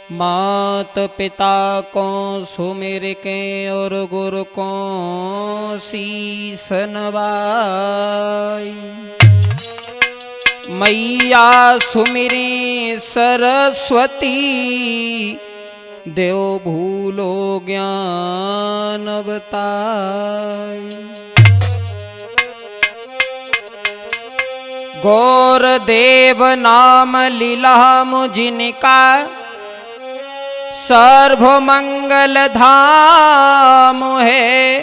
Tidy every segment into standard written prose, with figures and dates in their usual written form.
मात पिता को सुमिर के और गुरु को शीस नवाई। मैया सुमिरी सरस्वती देव भूलो ज्ञान बताई। गौर देव नाम लीला मुझिनका सर्व मंगल धाम है।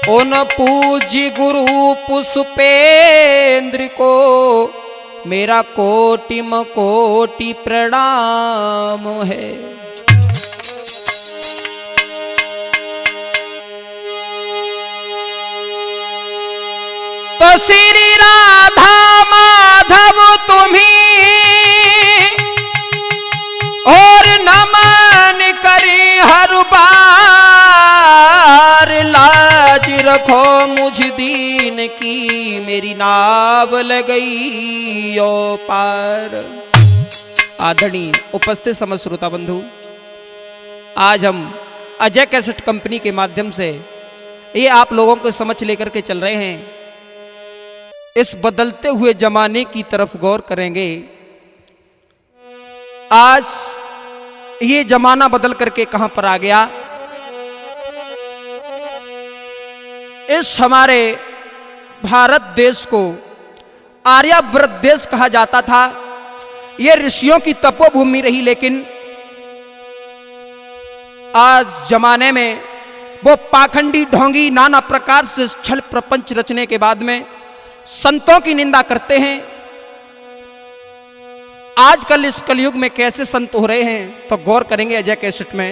उन पूज्य गुरु पुष्पेंद्र को मेरा कोटि कोटि प्रणाम है। तो श्री राधा माधव तुम्ही और नमन करी हर बार। लाज रखो मुझ दीन की मेरी नाव लगई ओ पार। आदरणीय उपस्थित समस्त श्रोता बंधु, आज हम अजय कैसेट कंपनी के माध्यम से ये आप लोगों को समझ लेकर के चल रहे हैं। इस बदलते हुए जमाने की तरफ गौर करेंगे। आज ये जमाना बदल करके कहां पर आ गया। इस हमारे भारत देश को आर्यावर्त देश कहा जाता था। ये ऋषियों की तपोभूमि रही, लेकिन आज जमाने में वो पाखंडी ढोंगी नाना प्रकार से छल प्रपंच रचने के बाद में संतों की निंदा करते हैं। आजकल इस कलयुग में कैसे संत हो रहे हैं तो गौर करेंगे अजय कैसेट में।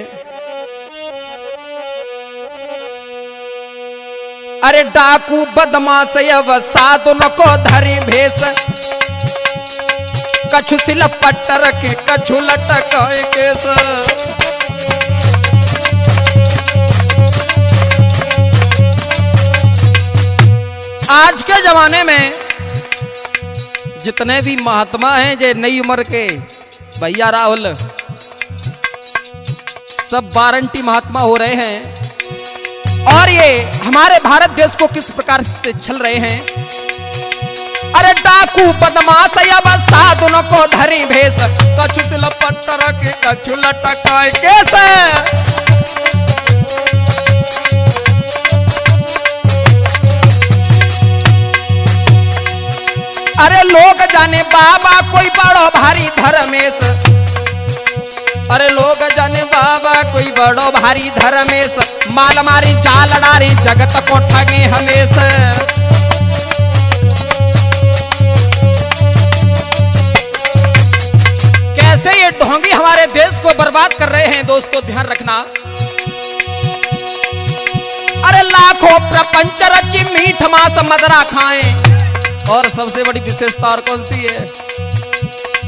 अरे डाकू बदमाश साधु को धरी भेष, कछु सिल पट्टर के कछु लटक केस। आज के जमाने में जितने भी महात्मा हैं जे नई उम्र के भैया राहुल सब वारंटी महात्मा हो रहे हैं और ये हमारे भारत देश को किस प्रकार से छल रहे हैं। अरे डाकू बदमाश साधु को धरी भेष, कछु सिल पट्टर के कछु लटकाए केस। अरे लोग जाने बाबा कोई बड़ो भारी धर्मेश। अरे लोग जाने बाबा कोई बड़ो भारी धर्मेश, माल मारी जाल डारी जगत को ठगे हमेशा। कैसे ये ढोंगी हमारे देश को बर्बाद कर रहे हैं दोस्तों, ध्यान रखना। अरे लाखों प्रपंच रची मीठ मांस मदरा खाएं, और सबसे बड़ी विशेषता और कौन सी है।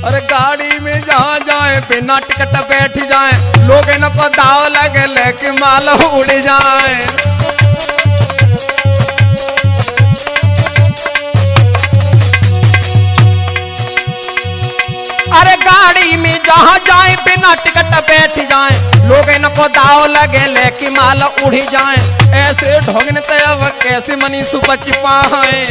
अरे गाड़ी में जहां जाए बिना टिकट बैठ जाए, लोग इनको दाव लगे लेके माल उड़ जाए। अरे गाड़ी में जहां जाए बिना टिकट बैठ जाए, लोग इनको दाव लगे लेके माल उड़ जाए। ऐसे ढोंगने तब कैसे मनी सुपच पाए।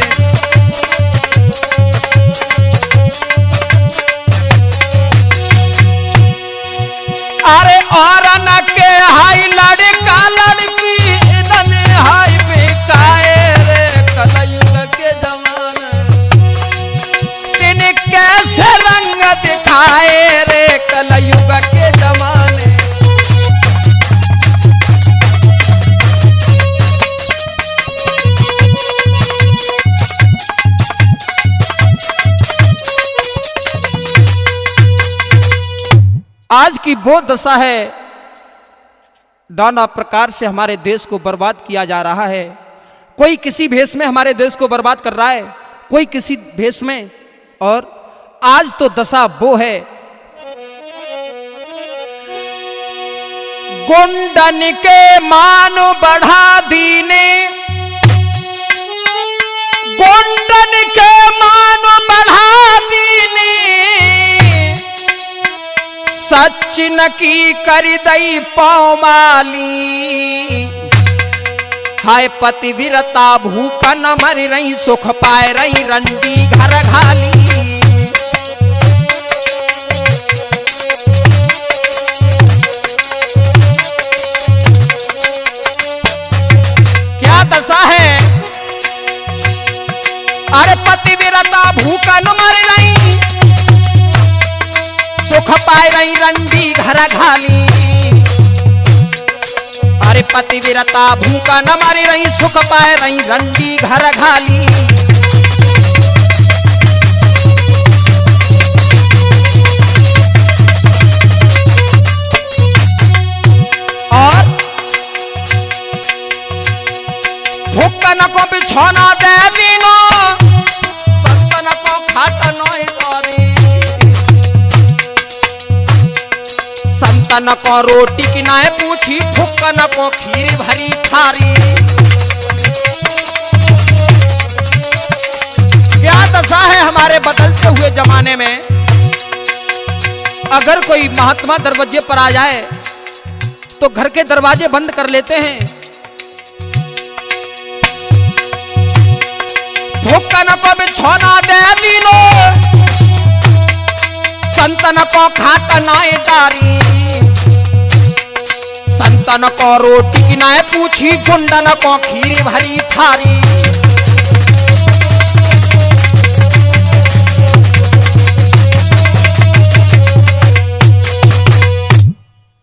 अरे और न के हाई लड़का लड़की इतने हाई बेकाए रे कलयुग के जमाने, दिन कैसे रंग दिखाए रे कलयुग के जमाने। आज की वो दशा है, नाना प्रकार से हमारे देश को बर्बाद किया जा रहा है। कोई किसी भेष में हमारे देश को बर्बाद कर रहा है, कोई किसी भेष में। और आज तो दशा वो है, गुंडन के मान बढ़ा दीने, गुंडन के मान बढ़ा दीने, सचिन की कर दई पौमाली, हाय पतिव्रता भूख न मर रही, सुख पाए रही रंडी घर घाली। क्या दशा है, अरे पतिव्रता भूख न मर रही, सुख पाए रही रंडी घर घाली। अरे पतिव्रता भूखा न मरी रही, सुख पाए रही रंडी घर घाली। और भूखन को बिछौना दे दीनो, संतन को खाटनों करे, संतन को रोटी की नाय पूछी, भूखन को खीर भरी थारी। क्या दशा है हमारे बदलते हुए जमाने में। अगर कोई महात्मा दरवाजे पर आ जाए तो घर के दरवाजे बंद कर लेते हैं। भूखन को बिछौना दे दीनो, संतन को खाटनाए डारी, संतन को रोटी की नाय पूछी, गुंडन को खीर भरी थारी।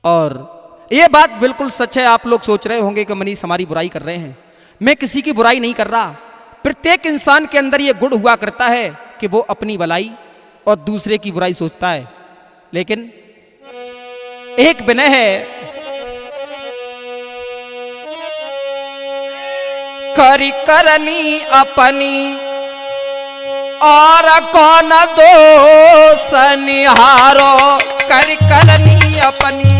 और ये बात बिल्कुल सच है। आप लोग सोच रहे होंगे कि मनीष हमारी बुराई कर रहे हैं। मैं किसी की बुराई नहीं कर रहा। प्रत्येक इंसान के अंदर ये गुण हुआ करता है कि वो अपनी भलाई और दूसरे की बुराई सोचता है। लेकिन एक विनय है, करी करनी अपनी और कौन दोष निहारो, करी करनी अपनी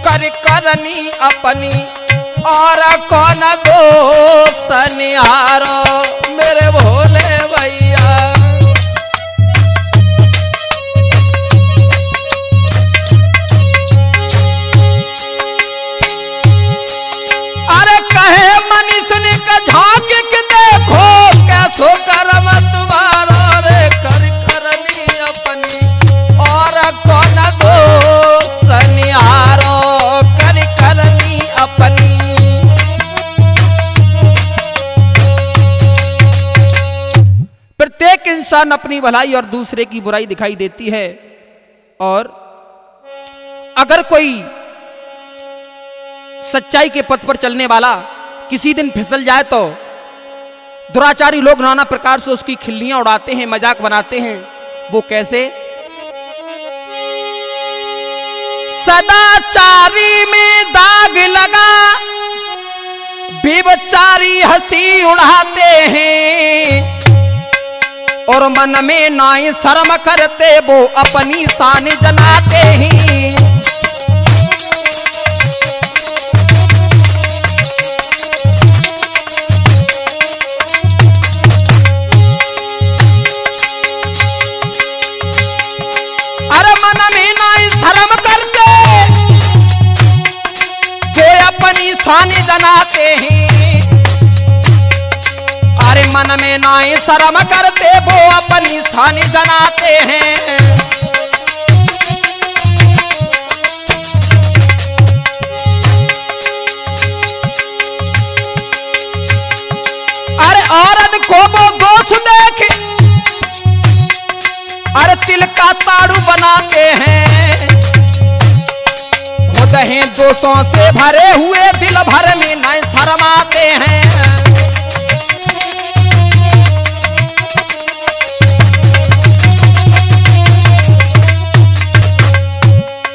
कर करनी अपनी और कौन दोष निहारो, मेरे भोले भैया। अरे कहे मनीष ने का झांक के देखो, कैसो करम तुम्हारा रे, कर करनी अपनी और कौन दोष निहारो, कर करनी अपनी। प्रत्येक इंसान अपनी भलाई और दूसरे की बुराई दिखाई देती है। और अगर कोई सच्चाई के पथ पर चलने वाला किसी दिन फिसल जाए तो दुराचारी लोग नाना प्रकार से उसकी खिल्लियां उड़ाते हैं, मजाक बनाते हैं। वो कैसे? सदाचारी में दाग लगा, बेचारी हंसी उड़ाते हैं, और मन में नाई शर्म करते वो अपनी शान जनाते हैं। अरे मन में नाई शर्म करते वो अपनी शान जनाते हैं। अरे मन में नाई शर्म करते वो अपनी शान जनाते हैं। अरे औरत को वो दोष देख, अरे तिल का ताड़ू बनाते हैं। खुद हैं दोषों से भरे हुए, दिल भर में नहीं शर्माते हैं।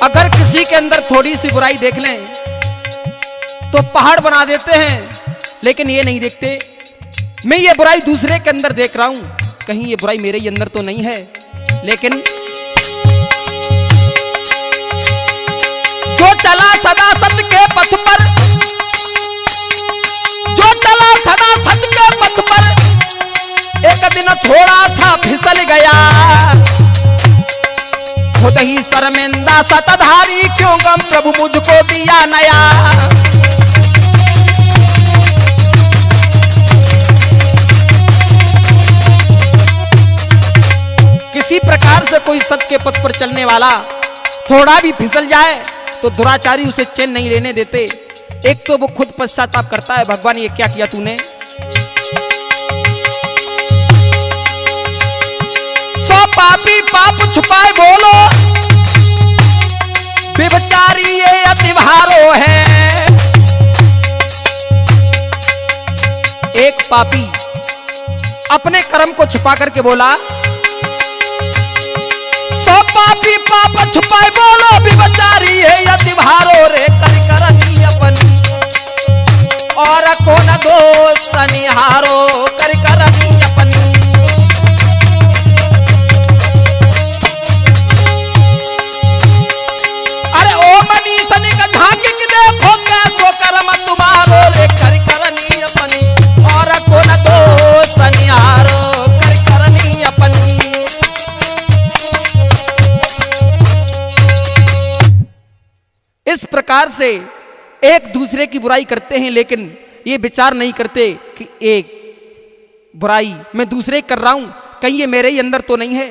अगर किसी के अंदर थोड़ी सी बुराई देख लें तो पहाड़ बना देते हैं, लेकिन ये नहीं देखते मैं ये बुराई दूसरे के अंदर देख रहा हूं, कहीं ये बुराई मेरे ही अंदर तो नहीं है। लेकिन जो चला सदा सत्य के पथ पर, जो चला सदा सत्य के पथ पर, एक दिन थोड़ा सा फिसल गया, खुद ही शर्मिंदा सतधारी, क्यों गम प्रभु मुझको दिया नया। किसी प्रकार से कोई सत्य के पथ पर चलने वाला थोड़ा भी फिसल जाए तो दुराचारी उसे चैन नहीं लेने देते। एक तो वो खुद पश्चाताप करता है, भगवान ये क्या किया तूने। सो पापी पाप छुपाए बोलो, व्यभिचारी ये अति भारो है। एक पापी अपने कर्म को छुपा करके बोला, सो पापी पाप छुपाए बोलो, व्यभिचारी है अति भारो रे। कर करनी अपनी और कौन दोष निहारो, कर करनी अपनी। अरे ओ मनीष निक झांकी देखो कैसो कर्म तुम्हारो रे। कर करनी अपनी और कौन दोष निहारो, कर करनी अपनी। इस प्रकार से एक दूसरे की बुराई करते हैं, लेकिन ये विचार नहीं करते कि एक बुराई मैं दूसरे कर रहा हूं, कहीं ये मेरे ही अंदर तो नहीं है।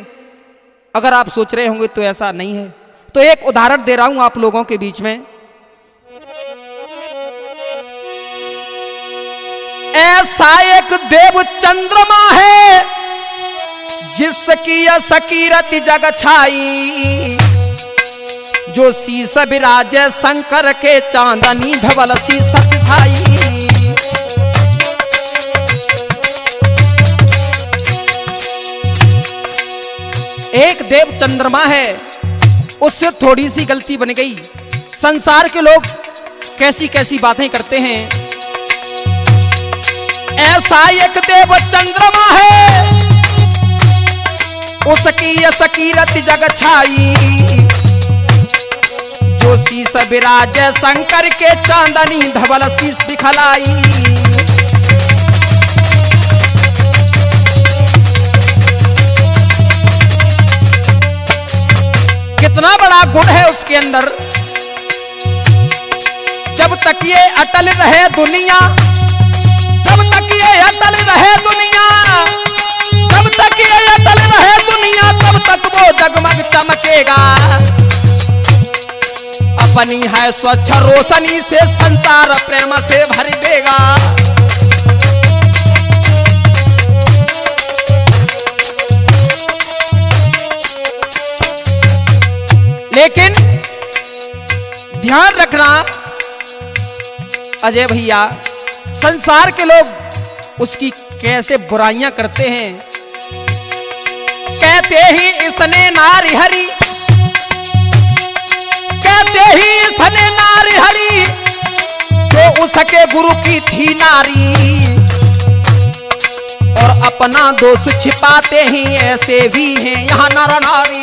अगर आप सोच रहे होंगे तो ऐसा नहीं है। तो एक उदाहरण दे रहा हूं आप लोगों के बीच में। ऐसा एक देव चंद्रमा है, जिसकी सकीरत जग छाई, जो शीस विराज शंकर के चांदनी धवल शीस छाई। एक देव चंद्रमा है, उससे थोड़ी सी गलती बन गई। संसार के लोग कैसी कैसी बातें करते हैं। ऐसा एक देव चंद्रमा है, उसकी सकीरत जग छाई, जो शीस विराज शंकर के चांदनी धवल शीस दिखलाई। कितना बड़ा गुण है उसके अंदर। जब तक ये अटल रहे दुनिया, जब तक ये अटल रहे दुनिया, जब तक ये अटल रहे दुनिया, तब तक वो जगमग चमकेगा। अपनी है स्वच्छ रोशनी से संसार प्रेम से भर देगा। लेकिन ध्यान रखना अजय भैया, संसार के लोग उसकी कैसे बुराइयां करते हैं। कहते ही इसने नारी हरी, कहते ही इसने नारी हरी, जो उसके गुरु की थी नारी। और अपना दोष छिपाते ही ऐसे भी हैं यहाँ नर नारी।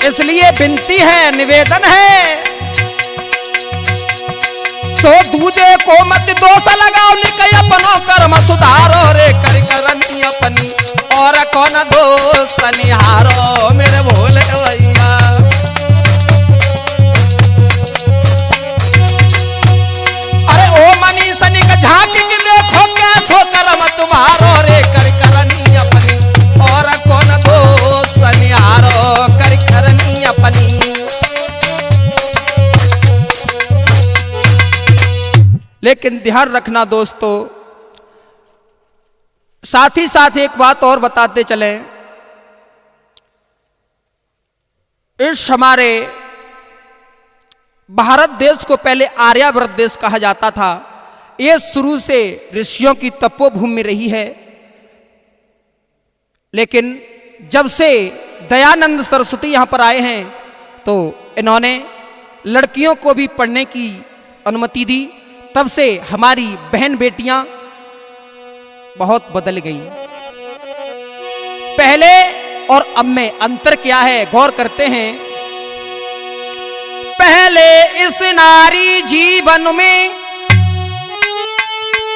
इसलिए विनती है, निवेदन है, सो दूजे को मत दोष लगाओ, निकय अपनो कर्म सुधारो रे। कर करनी अपनी और कौन दोष निहारो, मेरे भोले भैया। अरे ओ मनीष निक झांकी देखो कैसो कर्म तुम्हारो रे। कर करनी अपनी और कौन दोष निहारो, कर करनी अपनी। लेकिन ध्यान रखना दोस्तों, साथ ही साथ एक बात और बताते चले। इस हमारे भारत देश को पहले आर्यावर्त देश कहा जाता था। यह शुरू से ऋषियों की तपोभूमि रही है। लेकिन जब से दयानंद सरस्वती यहां पर आए हैं, तो इन्होंने लड़कियों को भी पढ़ने की अनुमति दी। तब से हमारी बहन बेटियां बहुत बदल गई। पहले और अब में अंतर क्या है, गौर करते हैं। इस नारी जीवन में,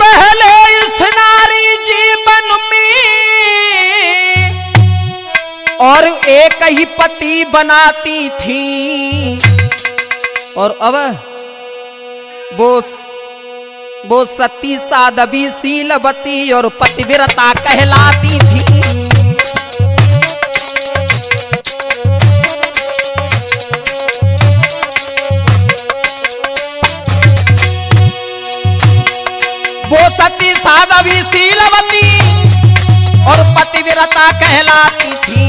पहले इस नारी जीवन में और एक ही पति बनाती थी, और अब वो सती साध्वी शीलवती और पतिव्रता कहलाती थी। वो सती साध्वी शीलवती और पतिव्रता कहलाती थी।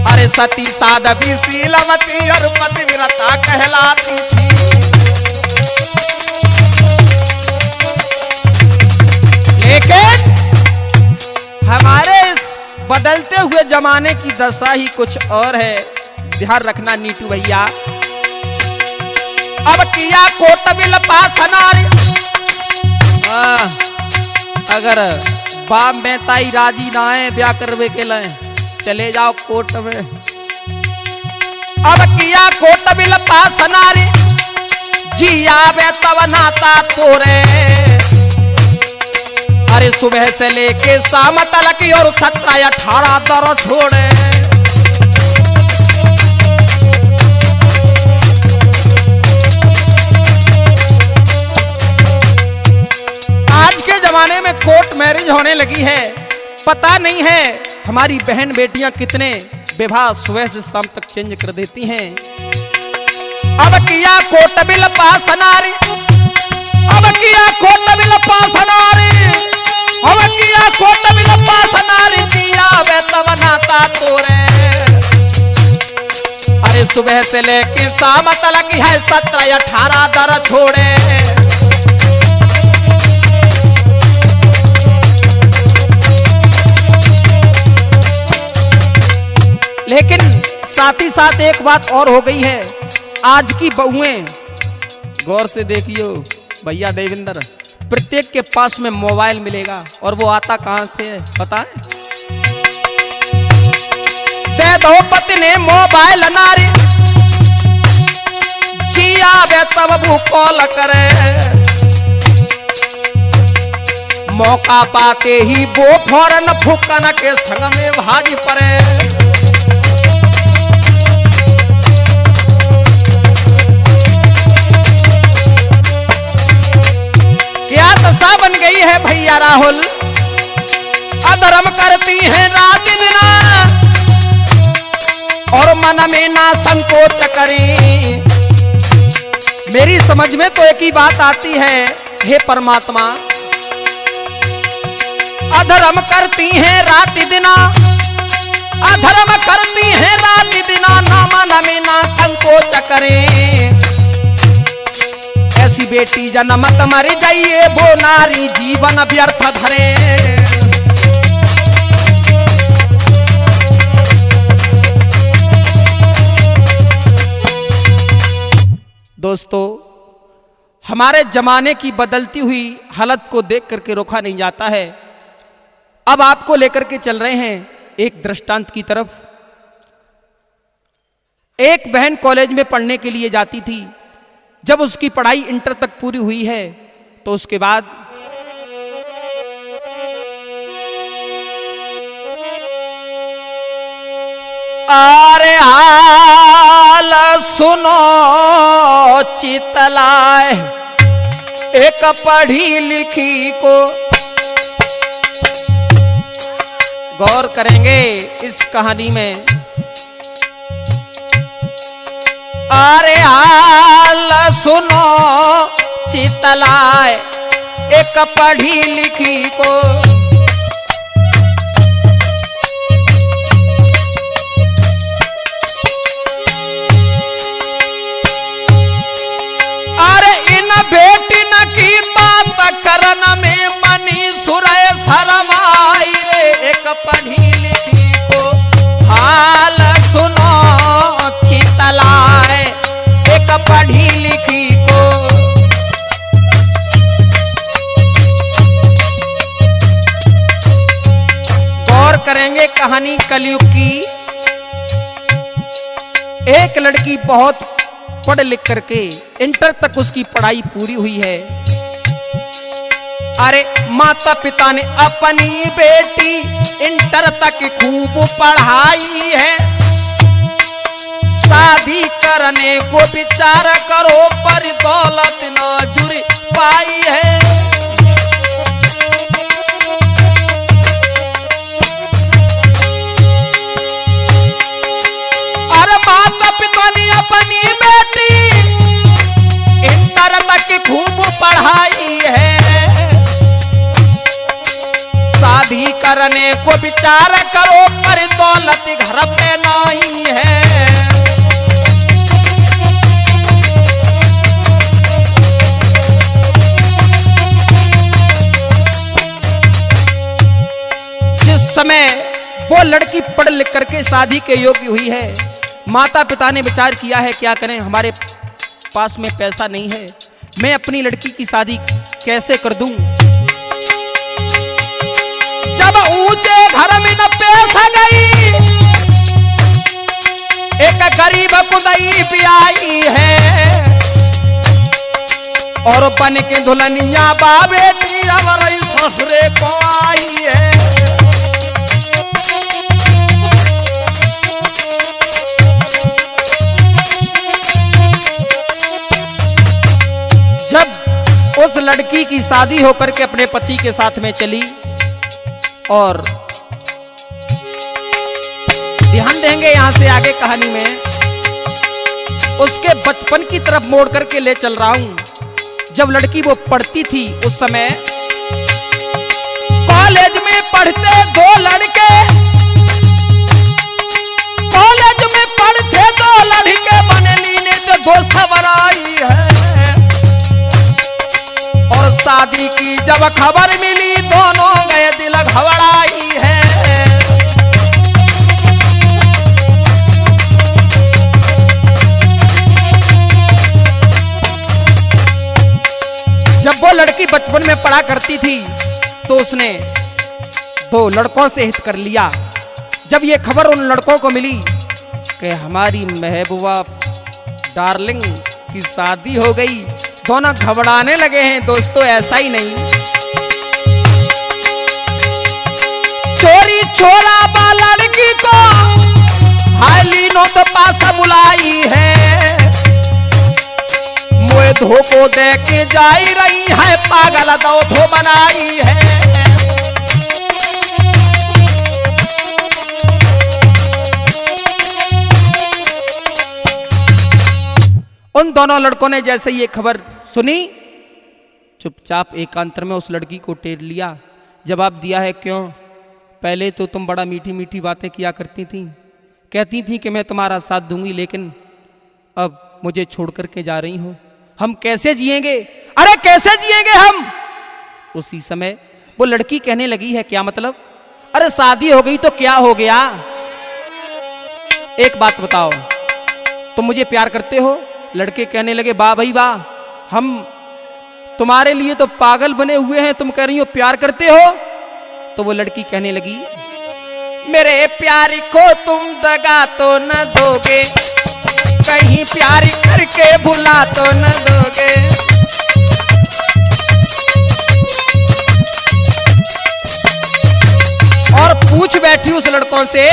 अरे सती साध्वी शीलवती और पतिव्रता कहलाती थी। लेकिन हमारे इस बदलते हुए जमाने की दशा ही कुछ और है। ध्यान रखना नीटू भैया। अब किया कोटबिल पास नारी, अगर बाप में ताई राजी ना है ब्याह करवे के लिए चले जाओ कोर्ट में। अब किया कोटबिल पास नारी, जिया वे तब नाता तोरे। अरे सुबह से लेके शाम तक और 17-18 दर छोड़े। आज के जमाने में कोर्ट मैरिज होने लगी है। पता नहीं है हमारी बहन बेटियां कितने विवाह सुबह से शाम तक चेंज कर देती हैं। अब किया कोटबिल पास नारी, अब किया कोटबिल पास नारी, अब किया कोटबिल पास नारी, जिया वे तब नाता तोरे। अरे सुबह से लेके शाम तक है 17-18 दर छोड़े। लेकिन साथ ही साथ एक बात और हो गई है। आज की बहुएं, गौर से देखियो भैया देवेंद्र, प्रत्येक के पास में मोबाइल मिलेगा और वो आता कहां से है पता है? दे दो पति ने मोबाइल नारी, जिया वे तब वो कॉल करे। मौका पाते ही वो फौरन फुकन के संग में भाजी पड़े। क्या दशा बन गई है भैया राहुल। अधर्म करती है रात दिन और मन में ना संकोच करें। मेरी समझ में तो एक ही बात आती है, हे परमात्मा, अधर्म करती है रात दिना, अधर्म करती है रात दिना, ना मन में ना संकोच करें। ऐसी बेटी जन्मत मर जाइए, वो नारी जीवन व्यर्थ धरे। दोस्तों, हमारे जमाने की बदलती हुई हालत को देख करके रोका नहीं जाता है। अब आपको लेकर के चल रहे हैं एक दृष्टांत की तरफ। एक बहन कॉलेज में पढ़ने के लिए जाती थी। जब उसकी पढ़ाई इंटर तक पूरी हुई है तो उसके बाद अरे हाल सुनो चितलाए एक पढ़ी लिखी को। गौर करेंगे इस कहानी में। अरे हाल सुनो चितलाए एक पढ़ी लिखी को। अरे इन बेटिन की बात करन में मनी सुरय शरमाई रे एक पढ़ी लिखी को। हाल सुनो चितलाए एक पढ़ी लिखी को। गौर करेंगे कहानी कलयुग की। एक लड़की बहुत पढ़ लिख करके इंटर तक उसकी पढ़ाई पूरी हुई है। अरे माता पिता ने अपनी बेटी इंटर तक खूब पढ़ाई है। शादी करने को विचार करो पर दौलत ना जुड़ पाई है। अरे माता पिता ने अपनी बेटी इंटर तक खूब पढ़ाई है। शादी करने को विचार करो पर दौलत घर पे नहीं है। जिस समय वो लड़की पढ़ लिख करके शादी के योग्य हुई है, माता पिता ने विचार किया है क्या करें, हमारे पास में पैसा नहीं है, मैं अपनी लड़की की शादी कैसे कर दूं। जब ऊंचे घर में न पैसा गई, एक गरीब पुदई भी आई है और बन के दुल्हनिया बा बेटी हमारे ससुरे को आई है। जब उस लड़की की शादी होकर के अपने पति के साथ में चली और ध्यान देंगे यहां से आगे कहानी में, उसके बचपन की तरफ मोड़ करके ले चल रहा हूं। जब लड़की वो पढ़ती थी उस समय कॉलेज में पढ़ते दो लड़के, कॉलेज में पढ़ते दो लड़के बनेली ने तो दोस्त बनाई है। और शादी की जब खबर मिली दोनों गए दिल घबराई है। जब वो लड़की बचपन में पढ़ा करती थी तो उसने दो लड़कों से हित कर लिया। जब ये खबर उन लड़कों को मिली कि हमारी महबूबा डार्लिंग की शादी हो गई, दोनों घबराने लगे हैं। दोस्तों ऐसा ही नहीं, चोरी छोरा बा लड़की को हाली नो तो पास बुलाई है। मोए धोखो दे के जाई रही है, पागल दो धो बनाई है। उन दोनों लड़कों ने जैसे ये खबर सुनी, चुपचाप एकांतर में उस लड़की को टेर लिया। जवाब दिया है, क्यों? पहले तो तुम बड़ा मीठी मीठी बातें किया करती थी, कहती थी कि मैं तुम्हारा साथ दूंगी, लेकिन अब मुझे छोड़ करके जा रही हो, हम कैसे जिएंगे? अरे कैसे जिएंगे हम? उसी समय वो लड़की कहने लगी है, क्या मतलब? अरे शादी हो गई तो क्या हो गया? एक बात बताओ, तुम मुझे प्यार करते हो? लड़के कहने लगे, वाह भाई वाह, हम तुम्हारे लिए तो पागल बने हुए हैं, तुम कह रही हो प्यार करते हो? तो वो लड़की कहने लगी, मेरे प्यारी को तुम दगा तो न दोगे, कहीं प्यार करके भुला तो न दोगे। और पूछ बैठी उस लड़कों से।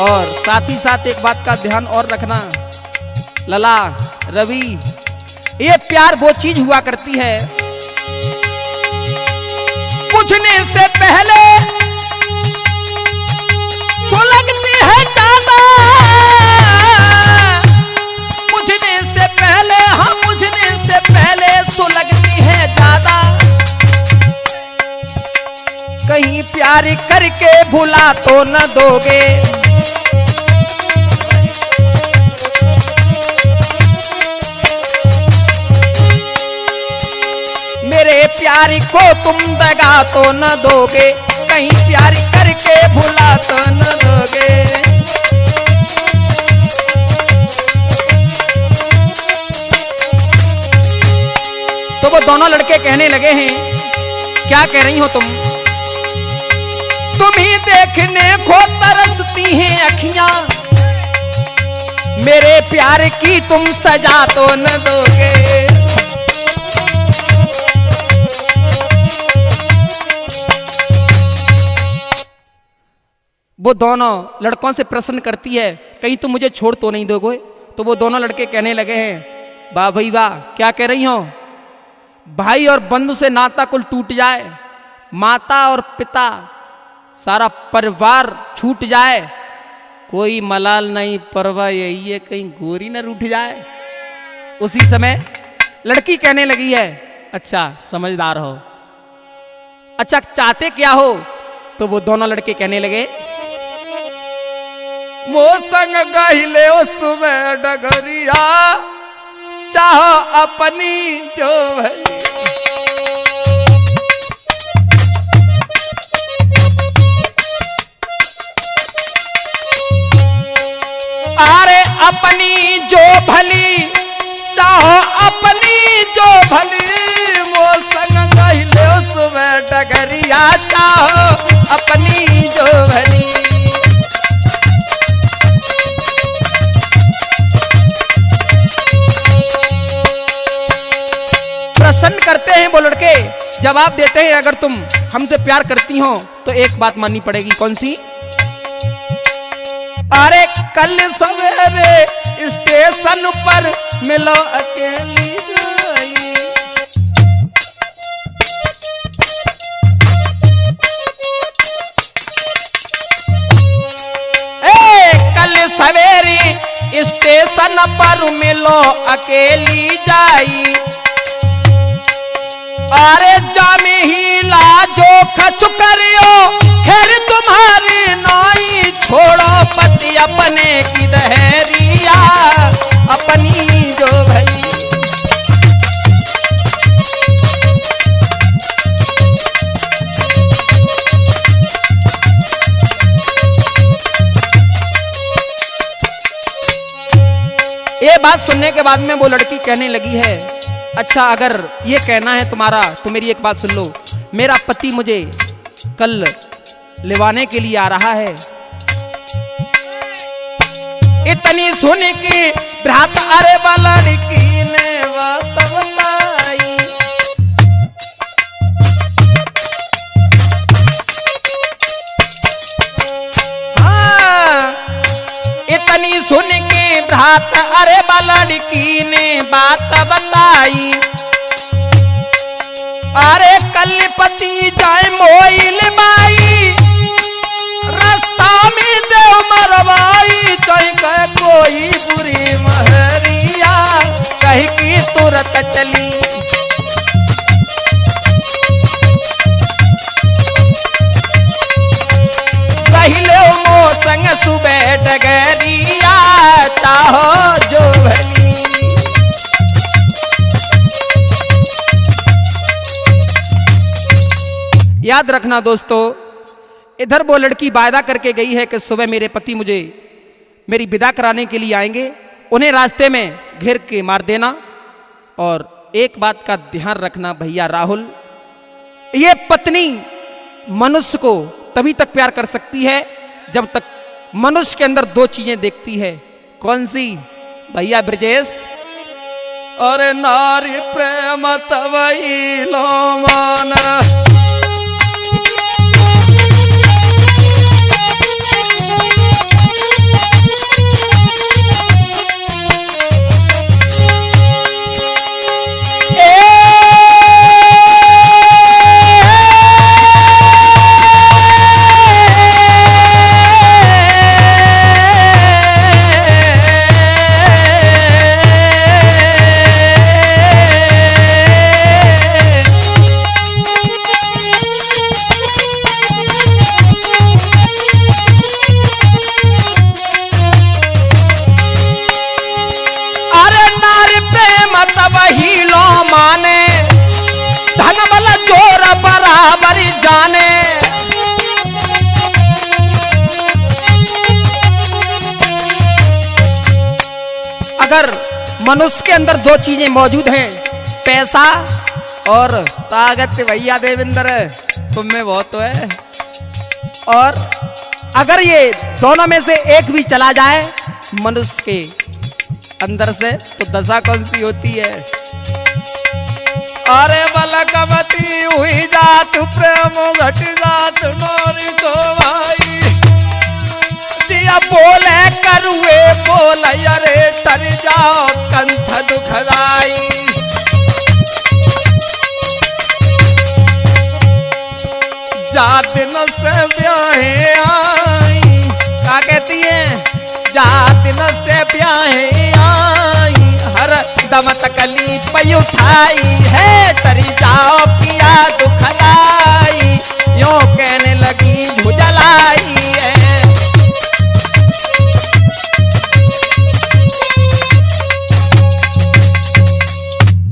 और साथ ही साथ एक बात का ध्यान और रखना, लला, रवि, ये प्यार वो चीज हुआ करती है, पूछने से पहले सुलगती है ज्यादा, पूछने से पहले, हाँ पूछने से पहले सुलगती है ज्यादा, कहीं प्यार करके भुला तो न दोगे। मेरे प्यार को तुम दगा तो न दोगे, कहीं प्यार करके भुला तो न दोगे। तो वो दोनों लड़के कहने लगे हैं, क्या कह रही हो तुम? तुम्ही देखने को तरसती हैं अखियां, मेरे प्यार की तुम सजा तो न दोगे। वो दोनों लड़कों से प्रश्न करती है, कहीं तुम मुझे छोड़ तो नहीं दोगे? तो वो दोनों लड़के कहने लगे हैं, वाह भाई वाह, क्या कह रही हो? भाई और बंधु से नाता कुल टूट जाए, माता और पिता सारा परिवार छूट जाए, कोई मलाल नहीं, परवाह यही है कहीं गोरी न रूठ जाए। उसी समय लड़की कहने लगी है, अच्छा समझदार हो, अच्छा चाहते क्या हो? तो वो दोनों लड़के कहने लगे, मो संग गहिले सुबह डगरिया, चाहो अपनी जो भई। अरे अपनी जो भली, चाहो अपनी जो भली, वो संग गहिले सुबह डगरिया, चाहो अपनी जो भली। प्रश्न करते हैं वो लड़के, जवाब देते हैं, अगर तुम हमसे प्यार करती हो तो एक बात माननी पड़ेगी। कौन सी? अरे कल सवेरे स्टेशन पर मिलो अकेली जाई। कल सवेरे स्टेशन पर मिलो अकेली जाई। अरे जामे ही लाजो खच करियो, खैर तुम्हारी नाई, छोड़ो पति अपने की दहरिया, अपनी जो भई। ये बात सुनने के बाद में वो लड़की कहने लगी है, अच्छा अगर ये कहना है तुम्हारा तो मेरी एक बात सुन लो, मेरा पति मुझे कल लेवाने के लिए आ रहा है। इतनी सुन की भ्रात अरे वाला लड़की ने बात बताई। हाँ, इतनी सुन के भ्रात अरे वाला लड़की ने बात बताई। अरे कल पति जाए मोइल माई, रास्ता में देव मरवाई, कह कोई बुरी महरिया, कह की तुरंत चली। कहले मो संग सुबह डगरिया, चाहो जो भली। याद रखना दोस्तों, इधर वो लड़की वायदा करके गई है कि सुबह मेरे पति मुझे मेरी विदा कराने के लिए आएंगे, उन्हें रास्ते में घेर के मार देना। और एक बात का ध्यान रखना भैया राहुल, ये पत्नी मनुष्य को तभी तक प्यार कर सकती है जब तक मनुष्य के अंदर दो चीजें देखती है। कौन सी भैया ब्रजेश? और नारी प्रेम तवई लो माना। अगर मनुष्य के अंदर दो चीजें मौजूद हैं, पैसा और ताकत, भैया देवेंद्र तुम में बहुत तो है, और अगर ये दोनों में से एक भी चला जाए मनुष्य के अंदर से, तो दशा कौन सी होती है? अरे बलकवती हुई जात प्रेम घट जात नोरी तो भाई दिया बोले करुए बोल अरे टर जाओ कंठ दुखदाई। जा दिन से ब्याहे आई, क्या कहती है? जा दिन से ब्याहे आई हर दम तकली पई उठाई है तरी जाओ पिया दुखलाई यो कहने लगी झुझलाई है।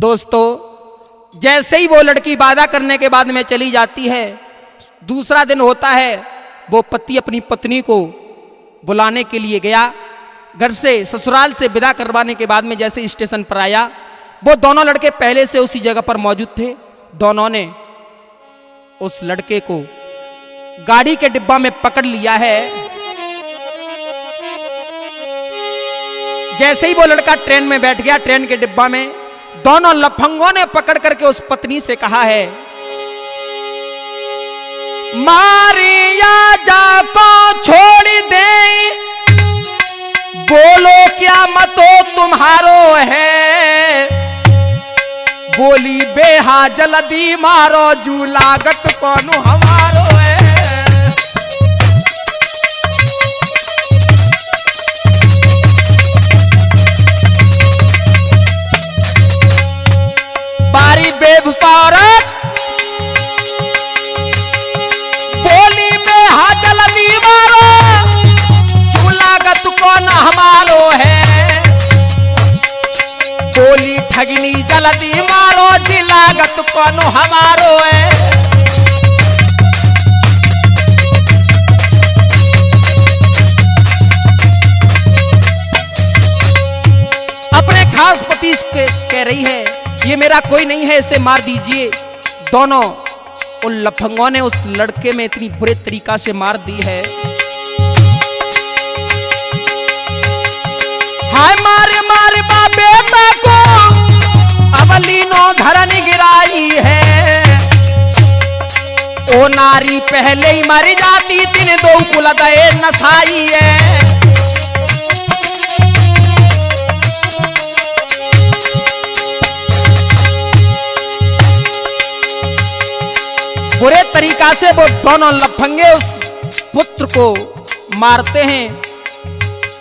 दोस्तों जैसे ही वो लड़की वादा करने के बाद में चली जाती है, दूसरा दिन होता है, वो पति अपनी पत्नी को बुलाने के लिए गया, घर से ससुराल से विदा करवाने के बाद में जैसे स्टेशन पर आया, वो दोनों लड़के पहले से उसी जगह पर मौजूद थे। दोनों ने उस लड़के को गाड़ी के डिब्बा में पकड़ लिया है। जैसे ही वो लड़का ट्रेन में बैठ गया, ट्रेन के डिब्बा में, दोनों लफंगों ने पकड़ करके उस पत्नी से कहा है, मारिया जाको छोड़ दे, बोलो क्या मतो तुम्हारो है, बोली बेहा जल्दी मारो जू लागत कौनो हमारो है। बारी बेवफारत बोली बेहा जल्दी मारो जू लागत कौन हमारो है, बोली ठगनी जल्दी मारो जी लागत कौन हमारो है। अपने खास पति से कह रही है, ये मेरा कोई नहीं है, इसे मार दीजिए। दोनों उन लफंगों ने उस लड़के में इतनी बुरे तरीका से मार दी है। हाय मारे मारे बा बेटा को अवलीनो धरन गिराई है, ओ नारी पहले ही मर जाती तीन दो कुल दए नसाई है। बुरे तरीका से वो दोनों लफंगे उस पुत्र को मारते हैं।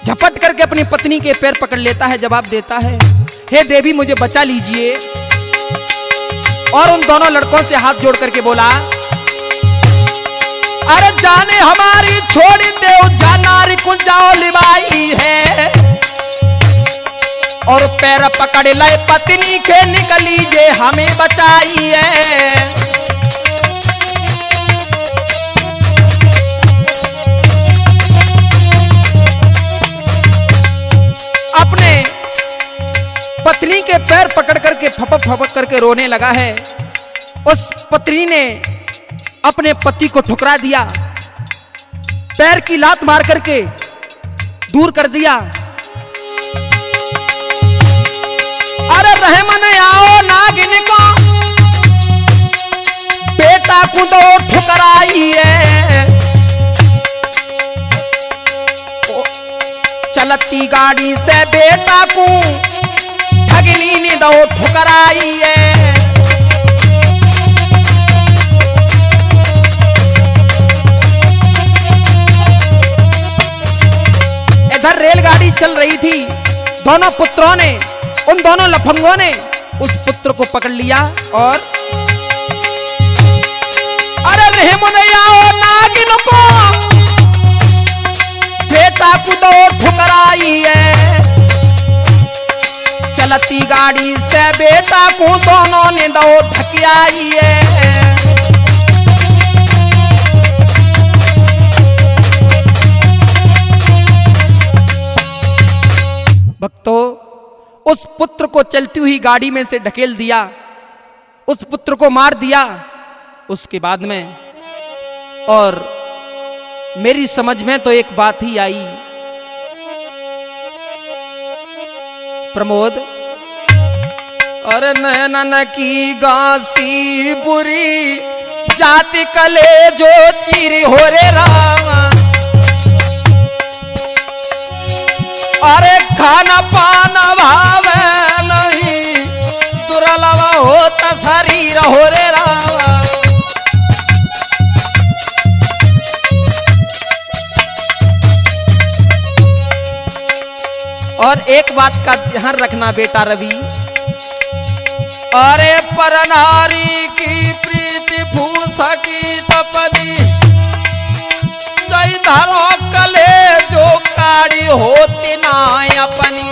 झपट करके अपनी पत्नी के पैर पकड़ लेता है, जवाब देता है, हे देवी मुझे बचा लीजिए। और उन दोनों लड़कों से हाथ जोड़ करके बोला, अरे जाने हमारी छोड़ दो जानारी कुल जाओ लिवाई है, और पैर पकड़ ले पत्नी के निकली जे हमें बचाई है। अपने पत्नी के पैर पकड़ करके फपक फपक करके रोने लगा है। उस पत्नी ने अपने पति को ठुकरा दिया, पैर की लात मार करके दूर कर दिया। अरे रहमन आओ नागिन को बेटा को दो ठुकराई है, चलती गाड़ी से बेटा को ठगनी ने दो ठुकराई है। इधर रेलगाड़ी चल रही थी, दोनों पुत्रों ने, उन दोनों लफंगों ने उस पुत्र को पकड़ लिया और अरे रहमुनयाओ नागिन को बेटा को दो ठुकराई है, चलती गाड़ी से बेटा को दोनों ने दो ढकियाई है। भक्तों, उस पुत्र को चलती हुई गाड़ी में से ढकेल दिया, उस पुत्र को मार दिया। उसके बाद में और मेरी समझ में तो एक बात ही आई, प्रमोद, और नैनन की गांसी बुरी जाति कले जो चीरी हो रे रामा, अरे खाना पाना भावे नहीं दुर्लभ होता शरीर हो रे रामा। और एक बात का ध्यान रखना बेटा रवि, अरे पर नारी की प्रीति भूसा की तपनी धरो कले जो काड़ी होती ना अपनी,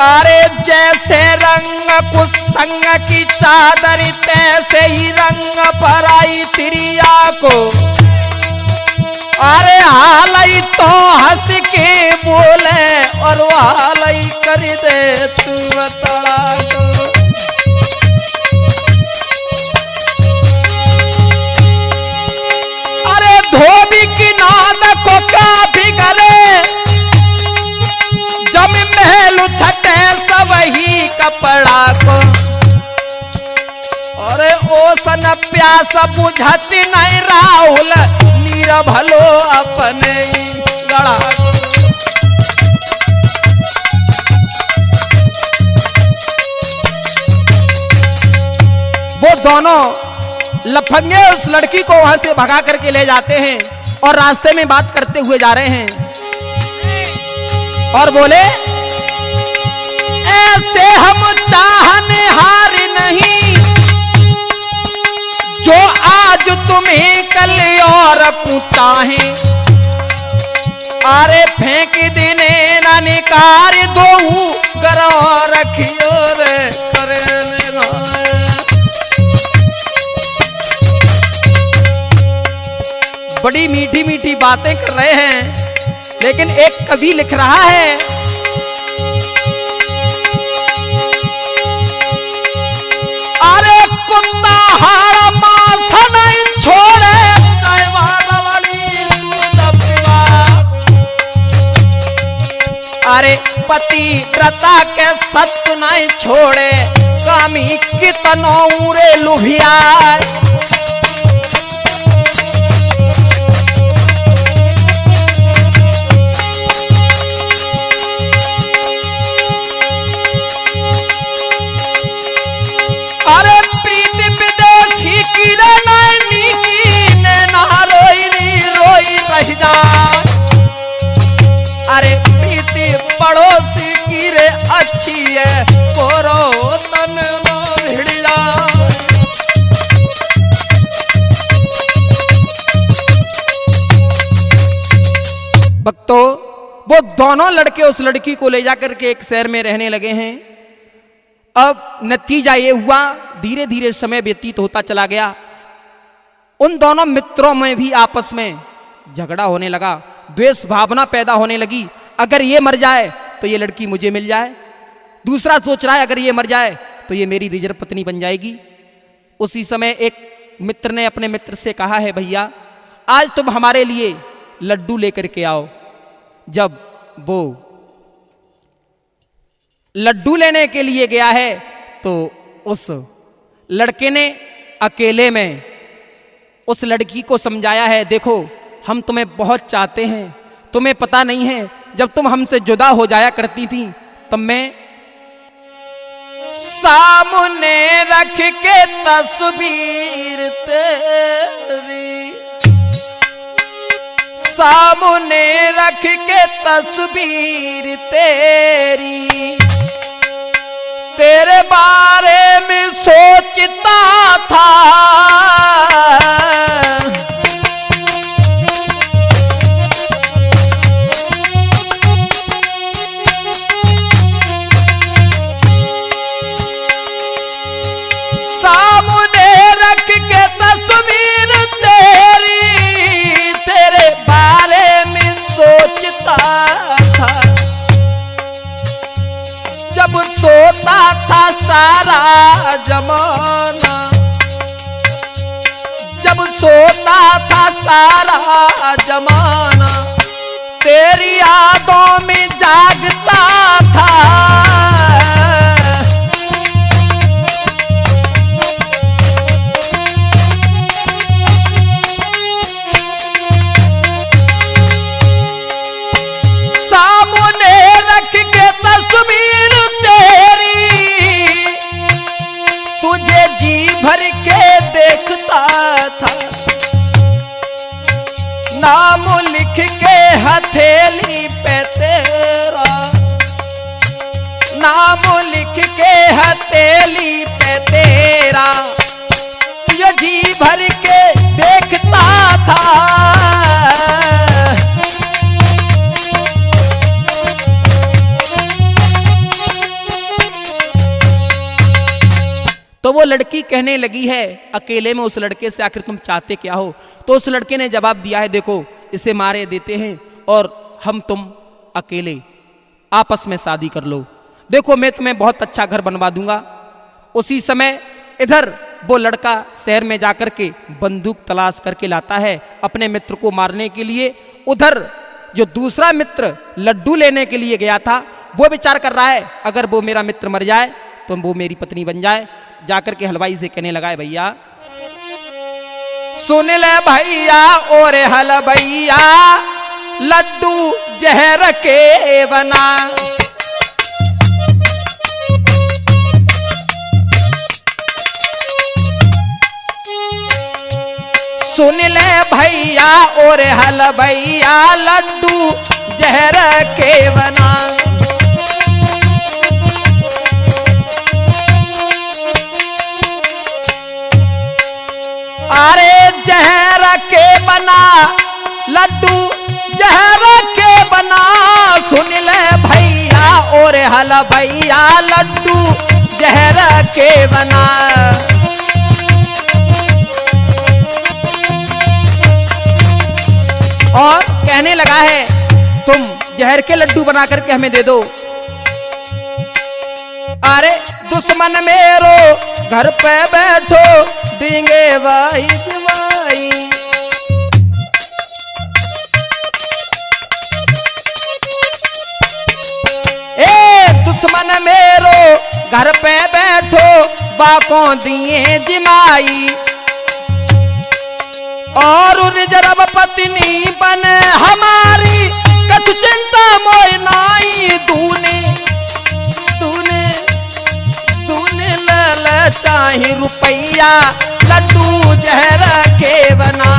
अरे जैसे रंग कुसंग की चादर तैसे ही रंग पर आई तिरिया को, अरे हालई तो हंस के बोले और वो हालई कर दे तू तड़ा को। अरे धोबी की नाद को काफी करे जब महल छटे सब ही कपड़ा को, अरे ओ सन प्यास बुझती नहीं राहुल नीर भलो अपने गड़ा को। वो दोनों लफंगे उस लड़की को वहां से भगा करके ले जाते हैं और रास्ते में बात करते हुए जा रहे हैं और बोले, ऐसे हम चाहने हार नहीं जो आज तुम्हें कल और चाहे, अरे फेंक देने न निकार दो गरो रखियो रे करे। बड़ी मीठी मीठी बातें कर रहे हैं, लेकिन एक कवि लिख रहा है, अरे कुत्ता हाड़ मांस नहीं छोड़े अरे पति व्रता के सत्य नहीं छोड़े कामी कितनों रे लुभिया। अरे प्रीति विदेशी की रे नैनी की नैना रोई रह जा, अरे प्रीति पड़ोसी की रे अच्छी है पोरो तन भिड़ जा। भक्तों, वो दोनों लड़के उस लड़की को ले जाकर के एक शहर में रहने लगे हैं। अब नतीजा ये हुआ, धीरे धीरे समय व्यतीत होता चला गया, उन दोनों मित्रों में भी आपस में झगड़ा होने लगा, द्वेष भावना पैदा होने लगी। अगर ये मर जाए तो ये लड़की मुझे मिल जाए, दूसरा सोच रहा है अगर ये मर जाए तो ये मेरी रिजर्व पत्नी बन जाएगी। उसी समय एक मित्र ने अपने मित्र से कहा है, भैया आज तुम हमारे लिए लड्डू लेकर के आओ। जब वो लड्डू लेने के लिए गया है तो उस लड़के ने अकेले में उस लड़की को समझाया है, देखो हम तुम्हें बहुत चाहते हैं, तुम्हें पता नहीं है जब तुम हमसे जुदा हो जाया करती थी तब मैं सामने रख के तस्वीर तेरी, सामने रख के तस्वीर तेरी, तेरे बारे में सोचता था, सामने रख के तस्वीर तेरी, तेरे बारे में सोचता था, जब सोता था सारा जमाना, जब सोता था सारा जमाना, यादों में जागता था। सामने रख के तस्वीर तेरी तुझे जी भर के देखता था। नाम लिख के हथेली पे तेरा, नाम लिख के हथेली पे तेरा तुझे जी भर के देखता था। तो वो लड़की कहने लगी है अकेले में उस लड़के से, आखिर तुम चाहते क्या हो? तो उस लड़के ने जवाब दिया है, देखो इसे मारे देते हैं और हम तुम अकेले आपस में शादी कर लो, देखो मैं तुम्हें बहुत अच्छा घर बनवा दूंगा। उसी समय इधर वो लड़का शहर में जाकर के बंदूक तलाश करके लाता है अपने मित्र को मारने के लिए। उधर जो दूसरा मित्र लड्डू लेने के लिए गया था वो विचार कर रहा है अगर वो मेरा मित्र मर जाए तो वो मेरी पत्नी बन जाए। जाकर के हलवाई से कहने लगा है, भैया सुन ले भैया और हलवैया लड्डू जहर के बना। सुन ले भैया और हलवैया लड्डू जहर के बना। अरे जहर के बना लड्डू जहर के बना। सुन ले भैया और हलवैया लड्डू जहर के बना। और कहने लगा है तुम जहर के लड्डू बना करके हमें दे दो। अरे दुश्मन मेरो घर पे बैठो देंगे भाई जवाई। ए दुश्मन मेरो घर पे बैठो बाकों दिए जिमाई। और रिजर्व पत्नी बने हमारी कछ चिंता मोय नाई। तूने तूने तूने लाल चाहे रुपैया लड्डू जहर के बना।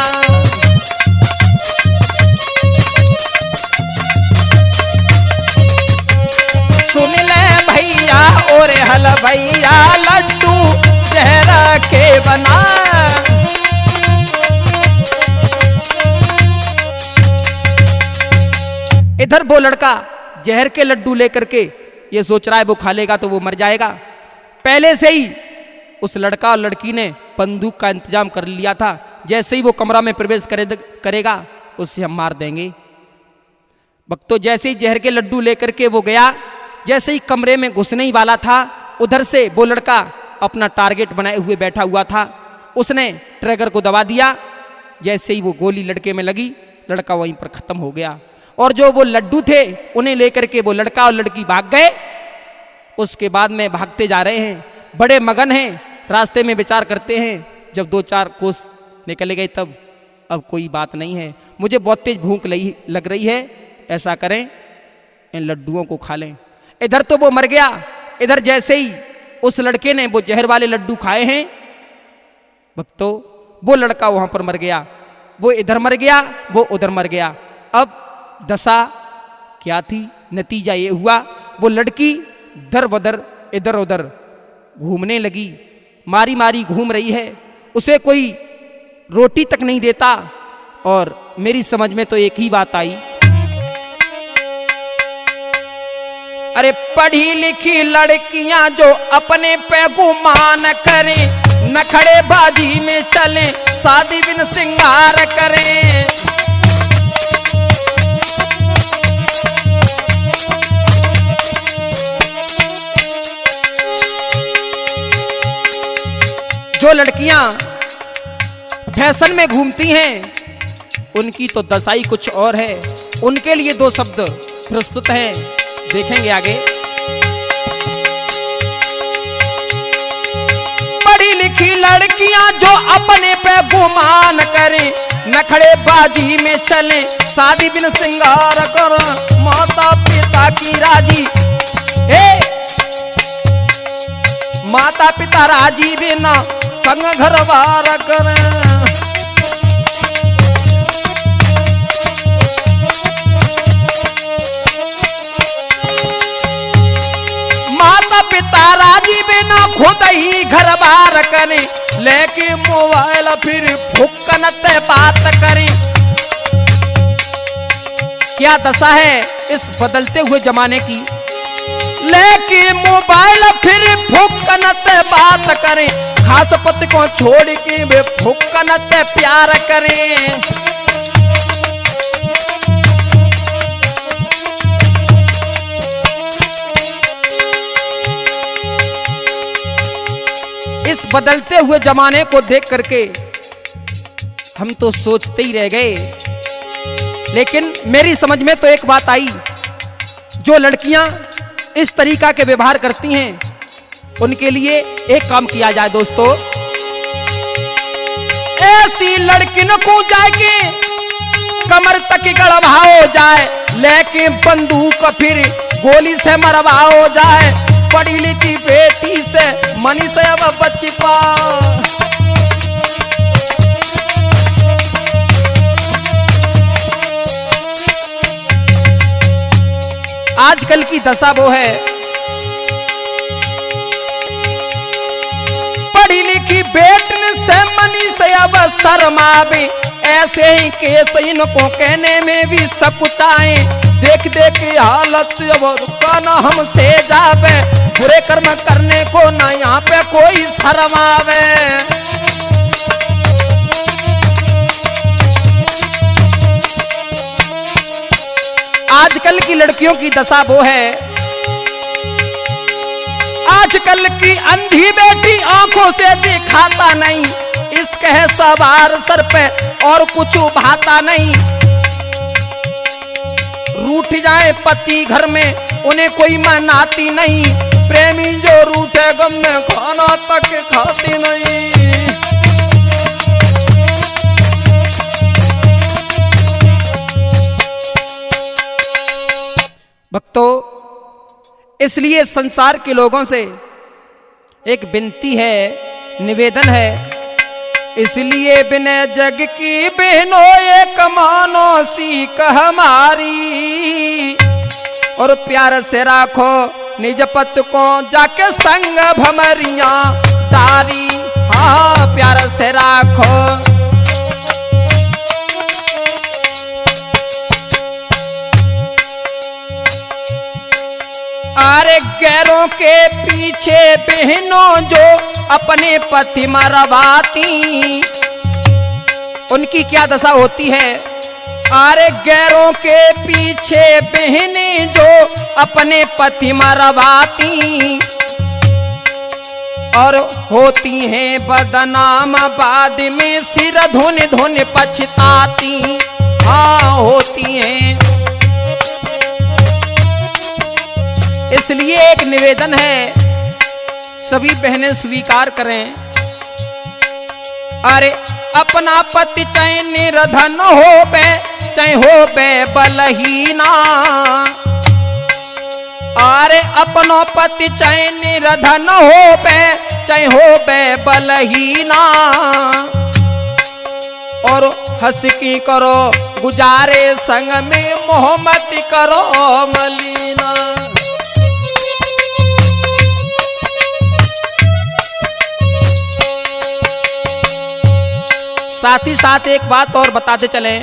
सुन ले भैया और हलवैया लड्डू जहर के बना। इधर वो लड़का जहर के लड्डू लेकर के ये सोच रहा है वो खा लेगा तो वो मर जाएगा। पहले से ही उस लड़का और लड़की ने बंदूक का इंतजाम कर लिया था, जैसे ही वो कमरा में प्रवेश करेगा उससे हम मार देंगे। भक्तों जैसे ही जहर के लड्डू लेकर के वो गया, जैसे ही कमरे में घुसने ही वाला था उधर से वो लड़का अपना टारगेट बनाए हुए बैठा हुआ था। उसने ट्रिगर को दबा दिया, जैसे ही वो गोली लड़के में लगी लड़का वहीं पर खत्म हो गया। और जो वो लड्डू थे उन्हें लेकर के वो लड़का और लड़की भाग गए। उसके बाद में भागते जा रहे हैं, बड़े मगन हैं, रास्ते में विचार करते हैं। जब 2-4 कोस निकल गए तब अब कोई बात नहीं है, मुझे बहुत तेज भूख लग रही है, ऐसा करें इन लड्डुओं को खा लें। इधर तो वो मर गया, इधर जैसे ही उस लड़के ने वो जहर वाले लड्डू खाए हैं भक्तों वो लड़का वहां पर मर गया। वो इधर मर गया, वो उधर मर गया। अब दशा क्या थी, नतीजा ये हुआ वो लड़की दर बदर इधर उधर घूमने लगी, मारी मारी घूम रही है, उसे कोई रोटी तक नहीं देता। और मेरी समझ में तो एक ही बात आई, अरे पढ़ी लिखी लड़कियां जो अपने पे गुमान करें, नखड़े बाजी में चलें, शादी बिन सिंगार करें। जो लड़कियां फैशन में घूमती हैं, उनकी तो दशाई कुछ और है। उनके लिए दो शब्द प्रस्तुत हैं, देखेंगे आगे। पढ़ी लिखी लड़कियां जो अपने पे गुमान करें, नखड़े बाजी में चले, शादी बिन श्रृंगार कर, माता पिता की राजी, माता पिता राजी बिना संग घर बार कर। माता पिता राजी बिना खुद ही घर बार करें, लेके मोबाइल फिर फुक्कन ते बात करें। क्या दशा है इस बदलते हुए जमाने की। लेके मोबाइल फिर फुक्कन ते बात करें, खास पति को छोड़ के वे फुक्कन ते प्यार करें। इस बदलते हुए जमाने को देख करके हम तो सोचते ही रह गए। लेकिन मेरी समझ में तो एक बात आई, जो लड़कियां इस तरीका के व्यवहार करती हैं उनके लिए एक काम किया जाए दोस्तों। ऐसी लड़की न को जाके कमर तक गड़वा हो जाए, लेकिन बंदूक फिर गोली से मरवा हो जाए। पढ़ी लिखी बेटी से मनी से अब बच पा। आजकल की दशा वो है, पढ़ी लिखी बेटन से मनी से अब शर्मावे, ऐसे ही केस इनको कहने में भी सकुचाए। देख देख के हालत अब काना हमसे जावे, बुरे कर्म करने को ना यहाँ पे कोई शर्मावे। आजकल की लड़कियों की दशा वो है, आजकल की अंधी बेटी आंखों से दिखाता नहीं, इश्क है सवार सर पे और कुछ भाता नहीं। रूठ जाए पति घर में उन्हें कोई मनाती नहीं, प्रेमी जो रूठे गम में खाना तक खाती नहीं। भक्तों, इसलिए संसार के लोगों से एक विनती है, निवेदन है। इसलिए बिना जग की बहनों एक मानो सीख हमारी, और प्यार से राखो निज पत को जाके संग भमरिया तारी। हाँ, प्यार से राखो। अरे गैरों के पीछे बहनों जो अपने पति मरवाती, उनकी क्या दशा होती है। अरे गैरों के पीछे बहनें जो अपने पति मरवाती, और होती हैं बदनाम बाद में सिर धुन धुन पछताती। हाँ, होती हैं। इसलिए एक निवेदन है, सभी बहनें स्वीकार करें। अरे अपना पति चाहे निर्धन हो बे, चाहे हो बे बलहीना। अरे अपनो पति चाहे निर्धन हो बे, चाहे हो बे बलहीना। और हंस की करो गुजारे संग में, मोहम्मत करो मलीना। साथ ही साथ एक बात और बताते चलें।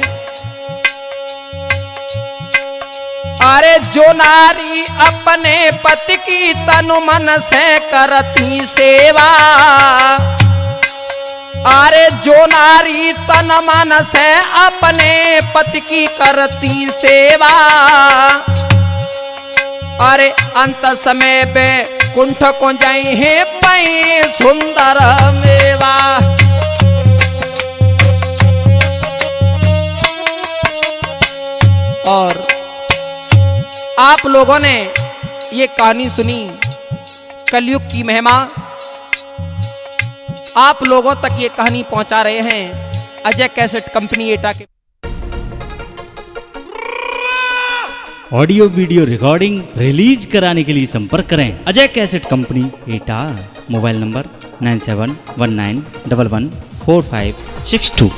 अरे जो नारी अपने पति की तन मन से करती सेवा, अरे जो नारी तन मन से अपने पति की करती सेवा, अरे अंत समय में कुंठ को जाई है पई सुंदर मेवा। आप लोगों ने ये कहानी सुनी, कलयुग की महिमा। आप लोगों तक ये कहानी पहुंचा रहे हैं अजय कैसेट कंपनी एटा के। ऑडियो वीडियो रिकॉर्डिंग रिलीज कराने के लिए संपर्क करें अजय कैसेट कंपनी एटा। Mobile number 9719114562।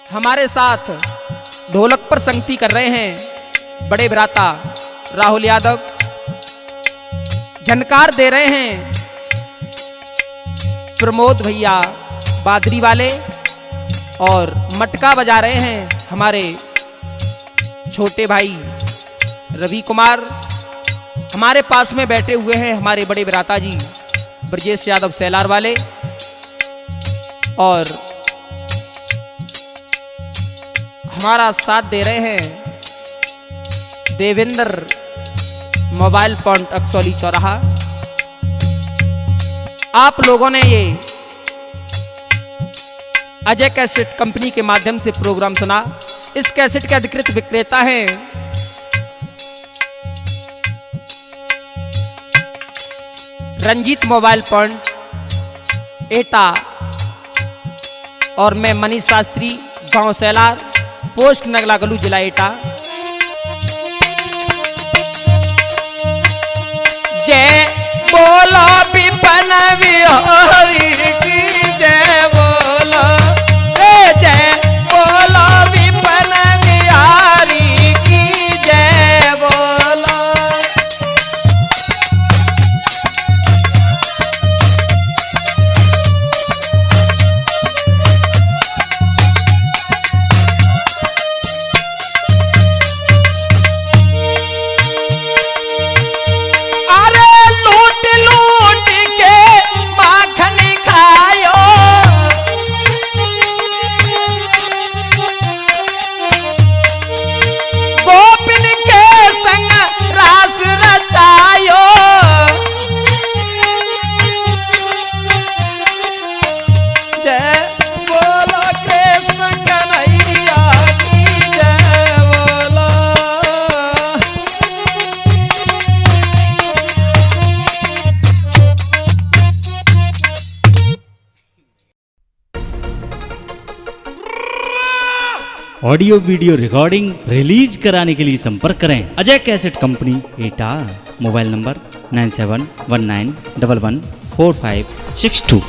हमारे साथ ढोलक पर संगति कर रहे हैं बड़े भ्राता राहुल यादव। झनकार दे रहे हैं प्रमोद भैया बादरी वाले, और मटका बजा रहे हैं हमारे छोटे भाई रवि कुमार। हमारे पास में बैठे हुए हैं हमारे बड़े भ्राता जी ब्रजेश यादव सैलार वाले, और हमारा साथ दे रहे हैं देवेंद्र मोबाइल पॉइंट अक्सौली चौराहा। आप लोगों ने ये अजय कैसेट कंपनी के माध्यम से प्रोग्राम सुना। इस कैसेट के अधिकृत विक्रेता हैं रंजीत मोबाइल पॉइंट एटा, और मैं मनीष शास्त्री, गांव सैलार, पोस्ट नगला गलू, जिला एटा। जय बोलो विपन विहारी की जय बोलो, जय बोलो विपन विहारी की जय बोलो। ऑडियो वीडियो रिकॉर्डिंग रिलीज कराने के लिए संपर्क करें अजय कैसेट कंपनी एटा। Mobile number 9719114562।